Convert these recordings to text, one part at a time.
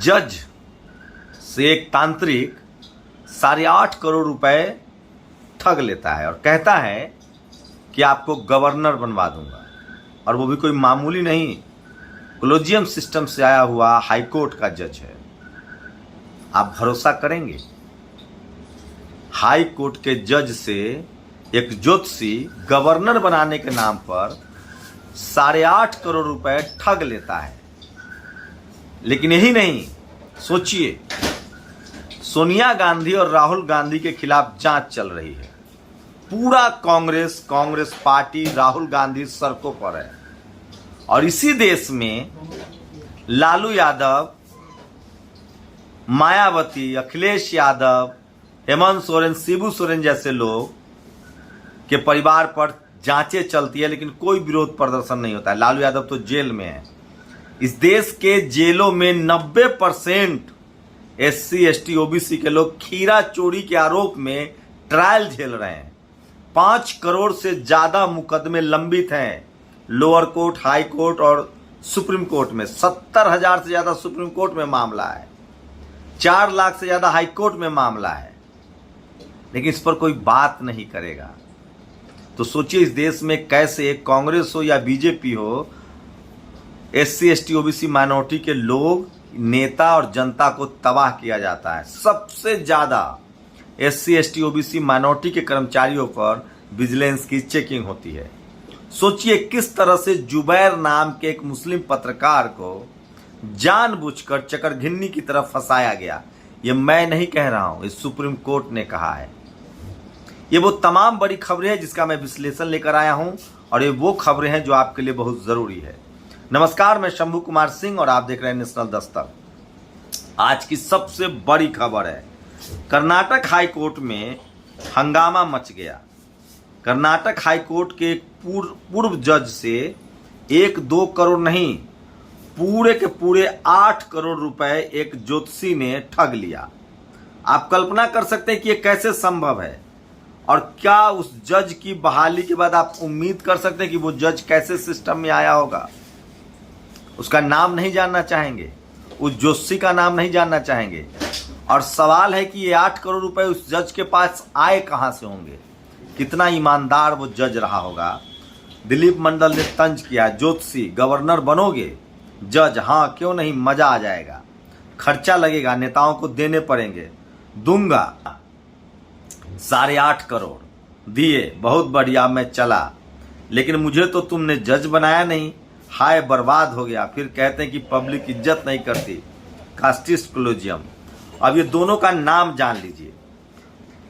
जज से एक तांत्रिक 8.5 करोड़ रुपए ठग लेता है और कहता है कि आपको गवर्नर बनवा दूंगा, और वो भी कोई मामूली नहीं, कॉलेजियम सिस्टम से आया हुआ हाईकोर्ट का जज है। आप भरोसा करेंगे, हाई कोर्ट के जज से एक ज्योतिषी गवर्नर बनाने के नाम पर 8.5 करोड़ रुपए ठग लेता है। लेकिन यही नहीं, सोचिए, सोनिया गांधी और राहुल गांधी के खिलाफ जांच चल रही है। पूरा कांग्रेस पार्टी राहुल गांधी सड़कों पर है, और इसी देश में लालू यादव, मायावती, अखिलेश यादव, हेमंत सोरेन, शिबू सोरेन जैसे लोग के परिवार पर जांचें चलती है, लेकिन कोई विरोध प्रदर्शन नहीं होता है। लालू यादव तो जेल में है। इस देश के जेलों में 90% SC, ST, OBC के लोग खीरा चोरी के आरोप में ट्रायल झेल रहे हैं। 5 करोड़ से ज्यादा मुकदमे लंबित हैं लोअर कोर्ट, हाई कोर्ट और सुप्रीम कोर्ट में। 70,000 से ज्यादा सुप्रीम कोर्ट में मामला है, 4 लाख से ज्यादा हाई कोर्ट में मामला है, लेकिन इस पर कोई बात नहीं करेगा। तो सोचिए, इस देश में कैसे कांग्रेस हो या बीजेपी हो, SC, ST, OBC माइनॉरिटी के लोग, नेता और जनता को तबाह किया जाता है। सबसे ज्यादा SC, ST, OBC माइनॉरिटी के कर्मचारियों पर विजिलेंस की चेकिंग होती है। सोचिए किस तरह से जुबैर नाम के एक मुस्लिम पत्रकार को जानबूझकर चकरघिन्नी की तरफ फंसाया गया। ये मैं नहीं कह रहा हूं, इस सुप्रीम कोर्ट ने कहा है। ये वो तमाम बड़ी खबरें हैं जिसका मैं विश्लेषण लेकर आया हूं, और ये वो खबरें हैं जो आपके लिए बहुत जरूरी है। नमस्कार, मैं शंभू कुमार सिंह और आप देख रहे हैं नेशनल दस्तक। आज की सबसे बड़ी खबर है, कर्नाटक हाई कोर्ट में हंगामा मच गया। कर्नाटक हाई कोर्ट के पूर्व जज से 1-2 करोड़ नहीं, पूरे के पूरे 8 करोड़ रुपए एक ज्योतिषी ने ठग लिया। आप कल्पना कर सकते हैं कि यह कैसे संभव है, और क्या उस जज की बहाली के बाद आप उम्मीद कर सकते हैं कि वो जज कैसे सिस्टम में आया होगा। उसका नाम नहीं जानना चाहेंगे, उस ज्योतिषी का नाम नहीं जानना चाहेंगे, और सवाल है कि ये 8 करोड़ रुपए उस जज के पास आए कहां से होंगे। कितना ईमानदार वो जज रहा होगा। दिलीप मंडल ने तंज किया, ज्योतिषी गवर्नर बनोगे, जज हाँ क्यों नहीं, मजा आ जाएगा, खर्चा लगेगा, नेताओं को देने पड़ेंगे, दूंगा। 8.5 करोड़ दिए, बहुत बढ़िया, मैं चला, लेकिन मुझे तो तुमने जज बनाया नहीं, हाय बर्बाद हो गया। फिर कहते हैं कि पब्लिक इज्जत नहीं करती, कास्टिस्ट कॉलेजियम। अब ये दोनों का नाम जान लीजिए।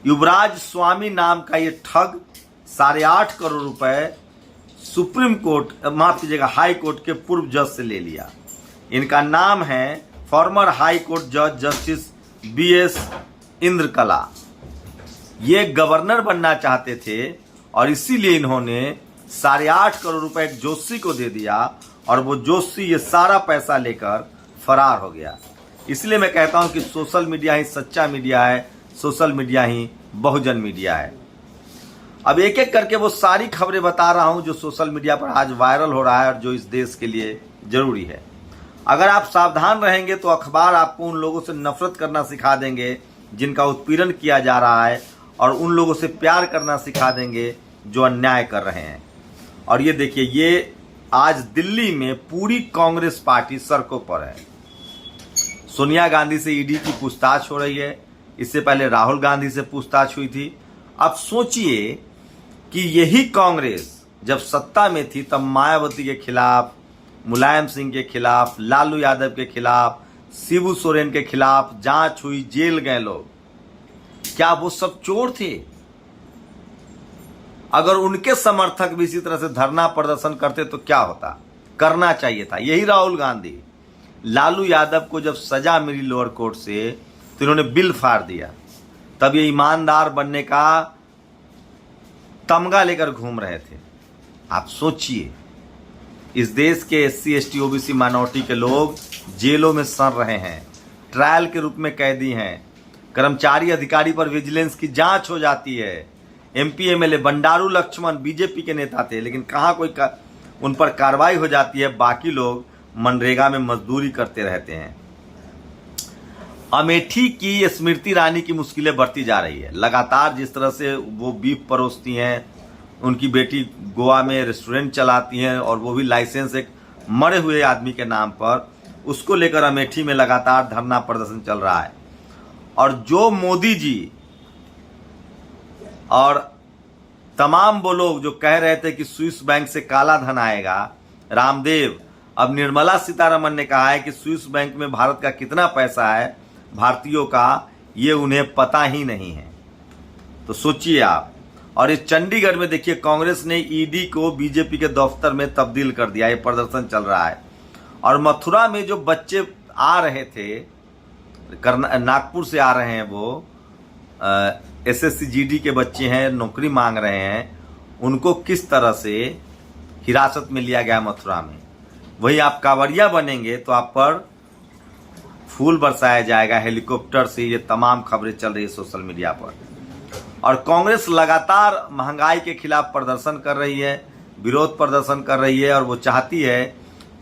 युवराज स्वामी नाम का ये ठग 8.5 करोड़ रुपए सुप्रीम कोर्ट, माफ कीजिएगा, हाई कोर्ट के पूर्व जज से ले लिया। इनका नाम है फॉर्मर हाई कोर्ट जज जस्टिस BS इंद्रकला। ये गवर्नर बनना चाहते थे, और इसीलिए इन्होंने 8.5 करोड़ रुपए एक जोशी को दे दिया, और वो जोशी ये सारा पैसा लेकर फरार हो गया। इसलिए मैं कहता हूं कि सोशल मीडिया ही सच्चा मीडिया है, सोशल मीडिया ही बहुजन मीडिया है। अब एक एक करके वो सारी खबरें बता रहा हूं जो सोशल मीडिया पर आज वायरल हो रहा है और जो इस देश के लिए जरूरी है। अगर आप सावधान रहेंगे तो अखबार आपको उन लोगों से नफरत करना सिखा देंगे जिनका उत्पीड़न किया जा रहा है, और उन लोगों से प्यार करना सिखा देंगे जो अन्याय कर रहे हैं। और ये देखिए, ये आज दिल्ली में पूरी कांग्रेस पार्टी सड़कों पर है। सोनिया गांधी से ED की पूछताछ हो रही है, इससे पहले राहुल गांधी से पूछताछ हुई थी। अब सोचिए कि यही कांग्रेस जब सत्ता में थी तब मायावती के खिलाफ, मुलायम सिंह के खिलाफ, लालू यादव के खिलाफ, शिबू सोरेन के खिलाफ जांच हुई, जेल गए लोग। क्या वो सब चोर थे? अगर उनके समर्थक भी इसी तरह से धरना प्रदर्शन करते तो क्या होता? करना चाहिए था। यही राहुल गांधी, लालू यादव को जब सजा मिली लोअर कोर्ट से तो इन्होंने बिल फाड़ दिया, तब ये ईमानदार बनने का तमगा लेकर घूम रहे थे। आप सोचिए, इस देश के SC, ST, OBC माइनॉरिटी के लोग जेलों में सड़ रहे हैं, ट्रायल के रूप में कैदी हैं, कर्मचारी अधिकारी पर विजिलेंस की जांच हो जाती है। MP MLA Bandaru Laxman BJP के नेता थे, लेकिन कहां कोई उन पर कार्रवाई हो जाती है। बाकी लोग मनरेगा में मजदूरी करते रहते हैं। अमेठी की स्मृति ईरानी की मुश्किलें बढ़ती जा रही है। लगातार जिस तरह से वो बीफ परोसती हैं, उनकी बेटी गोवा में रेस्टोरेंट चलाती हैं और वो भी लाइसेंस एक मरे हुए आदमी के नाम पर, उसको लेकर अमेठी में लगातार धरना प्रदर्शन चल रहा है। और जो मोदी जी और तमाम वो लोग जो कह रहे थे कि स्विस बैंक से काला धन आएगा, रामदेव, अब निर्मला सीतारमण ने कहा है कि स्विस बैंक में भारत का कितना पैसा है, भारतीयों का, ये उन्हें पता ही नहीं है। तो सोचिए आप। और इस चंडीगढ़ में देखिए, कांग्रेस ने ईडी को बीजेपी के दफ्तर में तब्दील कर दिया, ये प्रदर्शन चल रहा है। और मथुरा में जो बच्चे आ रहे थे, नागपुर से आ रहे हैं, वो एसएससी जीडी के बच्चे हैं, नौकरी मांग रहे हैं, उनको किस तरह से हिरासत में लिया गया मथुरा में। वही आप कांवरिया बनेंगे तो आप पर फूल बरसाया जाएगा हेलीकॉप्टर से। ये तमाम खबरें चल रही है सोशल मीडिया पर। और कांग्रेस लगातार महंगाई के खिलाफ प्रदर्शन कर रही है, विरोध प्रदर्शन कर रही है, और वो चाहती है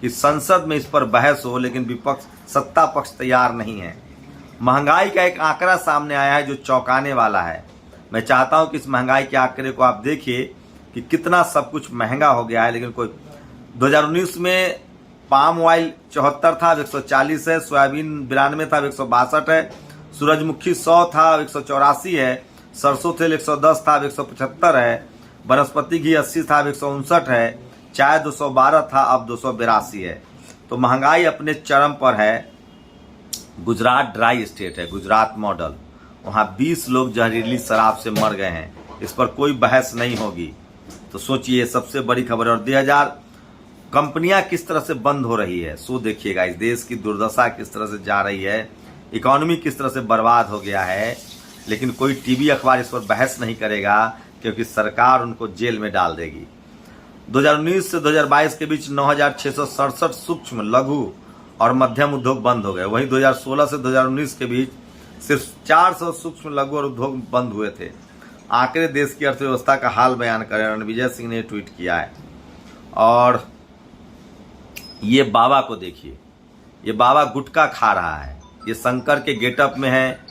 कि संसद में इस पर बहस हो, लेकिन विपक्ष, सत्ता पक्ष तैयार नहीं है। महंगाई का एक आंकड़ा सामने आया है जो चौंकाने वाला है। मैं चाहता हूं कि इस महंगाई के आंकड़े को आप देखिए कि कितना सब कुछ महंगा हो गया है। लेकिन कोई 2019 में पाम ऑयल 74 था, अब 140 है, सोयाबीन 92 था, अब 162 है, सूरजमुखी 100 था, अब 184 है, सरसों तेल 110 था, अब 175 है, वनस्पति घी 80 था, अब 159 है, चाय 212 था, अब 282 है। तो महंगाई अपने चरम पर है। गुजरात ड्राई स्टेट है, गुजरात मॉडल, वहाँ 20 लोग जहरीली शराब से मर गए हैं, इस पर कोई बहस नहीं होगी। तो सोचिए, सबसे बड़ी खबर है। और 2000 कंपनियां किस तरह से बंद हो रही है, सो देखिएगा। इस देश की दुर्दशा किस तरह से जा रही है, इकोनॉमी किस तरह से बर्बाद हो गया है। लेकिन कोई टीवी अखबार इस पर बहस नहीं करेगा, क्योंकि सरकार उनको जेल में डाल देगी। 2019 से 2022 के बीच 9667 सूक्ष्म, लघु और मध्यम उद्योग बंद हो गए। वहीं 2016 से 2019 के बीच सिर्फ 400 सूक्ष्म, लघु और उद्योग बंद हुए थे। आंकड़े देश की अर्थव्यवस्था का हाल बयान करें, रणविजय सिंह ने ट्वीट किया है। और ये बाबा को देखिए, ये बाबा गुटखा खा रहा है, ये शंकर के गेटअप में है,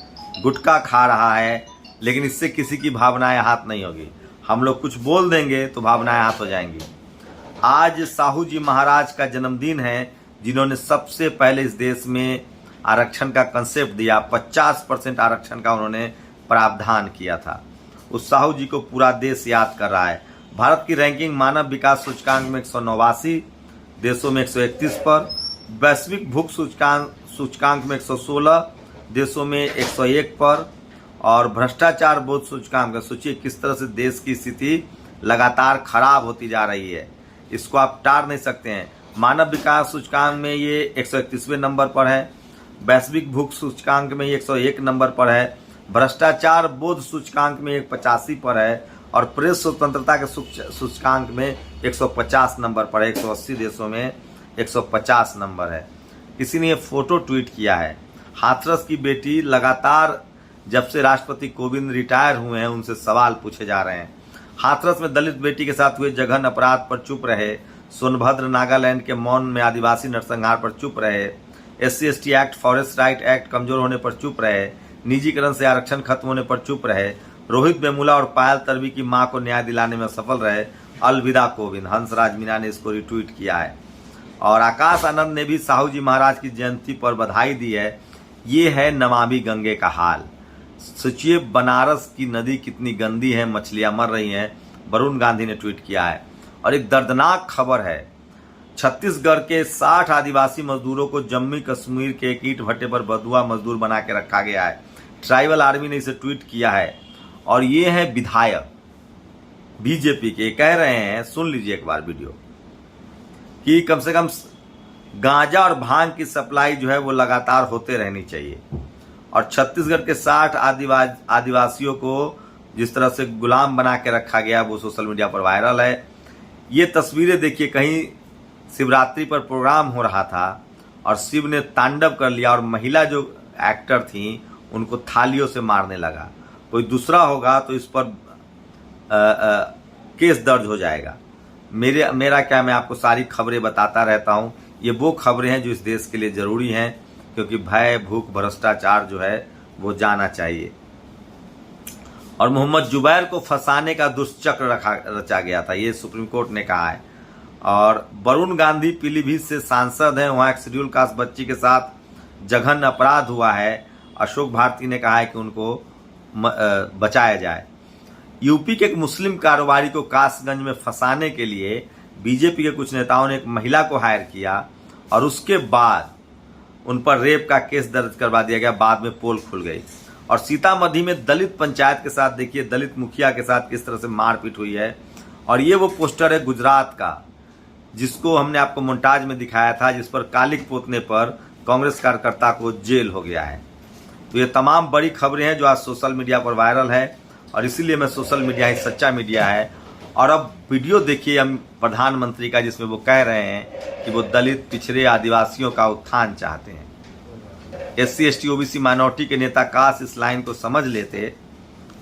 गुटखा खा रहा है, लेकिन इससे किसी की भावनाएं आहत नहीं होगी। हम लोग कुछ बोल देंगे तो भावनाएं आहत हो जाएंगी। आज साहू जी महाराज का जन्मदिन है, जिन्होंने सबसे पहले इस देश में आरक्षण का कंसेप्ट दिया। 50% आरक्षण का उन्होंने प्रावधान किया था। उस साहू जी को पूरा देश याद कर रहा है। भारत की रैंकिंग मानव विकास सूचकांक में 189, देशों में 131 पर, वैश्विक भूख सूचकांक में 116, देशों में 101 पर, और भ्रष्टाचार बोध सूचकांक, सोचिए किस तरह से देश की स्थिति लगातार खराब होती जा रही है। इसको आप टार नहीं सकते हैं। मानव विकास सूचकांक में ये 131वें नंबर पर है, वैश्विक भूख सूचकांक में ये 101 नंबर पर है, भ्रष्टाचार बोध सूचकांक में 185 पर है, और प्रेस स्वतंत्रता के सूचकांक में 150 नंबर पर है। 180 देशों में 150 नंबर है। किसी ने ये फोटो ट्वीट किया है। हाथरस की बेटी, लगातार जब से राष्ट्रपति कोविंद रिटायर हुए हैं, उनसे सवाल पूछे जा रहे हैं। हाथरस में दलित बेटी के साथ हुए जघन्य अपराध पर चुप रहे। सोनभद्र नागालैंड के मौन में आदिवासी नरसंहार पर चुप रहे। SC/ST act, forest right act कमजोर होने पर चुप रहे। निजीकरण से आरक्षण खत्म होने पर चुप रहे। रोहित वेमुला और पायल तर्वी की मां को न्याय दिलाने में सफल रहे। अलविदा कोविंद, हंसराज मीना ने इसको रिट्वीट किया है। और आकाश आनंद ने भी साहू जी महाराज की जयंती पर बधाई दी है। ये है नमामि गंगे का हाल। सोचिए, बनारस की नदी कितनी गंदी है, मछलियां मर रही हैं, वरुण गांधी ने ट्वीट किया है। और एक दर्दनाक खबर है, छत्तीसगढ़ के 60 आदिवासी मजदूरों को जम्मू कश्मीर के एक ईंट भट्टे पर बंधुआ मजदूर बना के रखा गया है। ट्राइबल आर्मी ने इसे ट्वीट किया है। और ये है विधायक बीजेपी के, कह रहे हैं, सुन लीजिए एक बार वीडियो, कि कम से कम गांजा और भांग की सप्लाई जो है वो लगातार होते रहनी चाहिए। और छत्तीसगढ़ के 60 आदिवासियों को जिस तरह से गुलाम बना के रखा गया वो सोशल मीडिया पर वायरल है। ये तस्वीरें देखिए, कहीं शिवरात्रि पर प्रोग्राम हो रहा था और शिव ने तांडव कर लिया और महिला जो एक्टर थी उनको थालियों से मारने लगा। कोई दूसरा होगा तो इस पर केस दर्ज हो जाएगा। मेरा क्या, मैं आपको सारी खबरें बताता रहता हूं। ये वो खबरें हैं जो इस देश के लिए जरूरी हैं। क्योंकि भय, भूख, भ्रष्टाचार जो है वो जाना चाहिए। और मोहम्मद जुबैर को फंसाने का दुष्चक्र रचा गया था, ये सुप्रीम कोर्ट ने कहा है। और वरुण गांधी पीलीभीत से सांसद हैं, वहाँ एक शेड्यूल कास्ट बच्ची के साथ जघन्य अपराध हुआ है। अशोक भारती ने कहा है कि उनको बचाया जाए। यूपी के एक मुस्लिम कारोबारी को कासगंज में फंसाने के लिए बीजेपी के कुछ नेताओं ने एक महिला को हायर किया और उसके बाद उन पर रेप का केस दर्ज करवा दिया गया। बाद में पोल खुल गई। और सीतामढ़ी में दलित पंचायत के साथ देखिए, दलित मुखिया के साथ किस तरह से मारपीट हुई है। और ये वो पोस्टर है गुजरात का, जिसको हमने आपको मोन्टाज में दिखाया था, जिस पर कालिक पोतने पर कांग्रेस कार्यकर्ता को जेल हो गया है। तो ये तमाम बड़ी खबरें हैं जो आज सोशल मीडिया पर वायरल है, और इसीलिए मैं सोशल मीडिया ही सच्चा मीडिया है। और अब वीडियो देखिए हम प्रधानमंत्री का, जिसमें वो कह रहे हैं कि वो दलित, पिछड़े, आदिवासियों का उत्थान चाहते हैं। SC ST OBC माइनॉरिटी के नेता काश इस लाइन को समझ लेते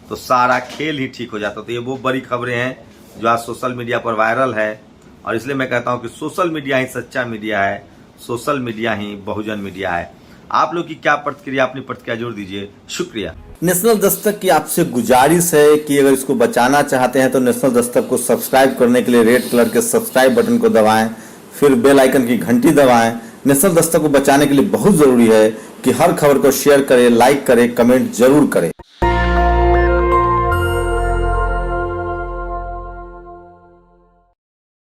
तो सारा खेल ही ठीक हो जाता। तो ये वो बड़ी खबरें हैं जो आज सोशल मीडिया पर वायरल है, और इसलिए मैं कहता हूँ कि सोशल मीडिया ही सच्चा मीडिया है, सोशल मीडिया ही बहुजन मीडिया है। आप लोग की क्या प्रतिक्रिया, अपनी प्रतिक्रिया जरूर दीजिए। शुक्रिया। नेशनल दस्तक की आपसे गुजारिश है कि अगर इसको बचाना चाहते हैं तो नेशनल दस्तक को सब्सक्राइब करने के लिए रेड कलर के सब्सक्राइब बटन को दबाएं, फिर बेल आइकन की घंटी दबाएं। नेशनल दस्तक को बचाने के लिए बहुत जरूरी है कि हर खबर को शेयर करें, लाइक करें, कमेंट जरूर करें।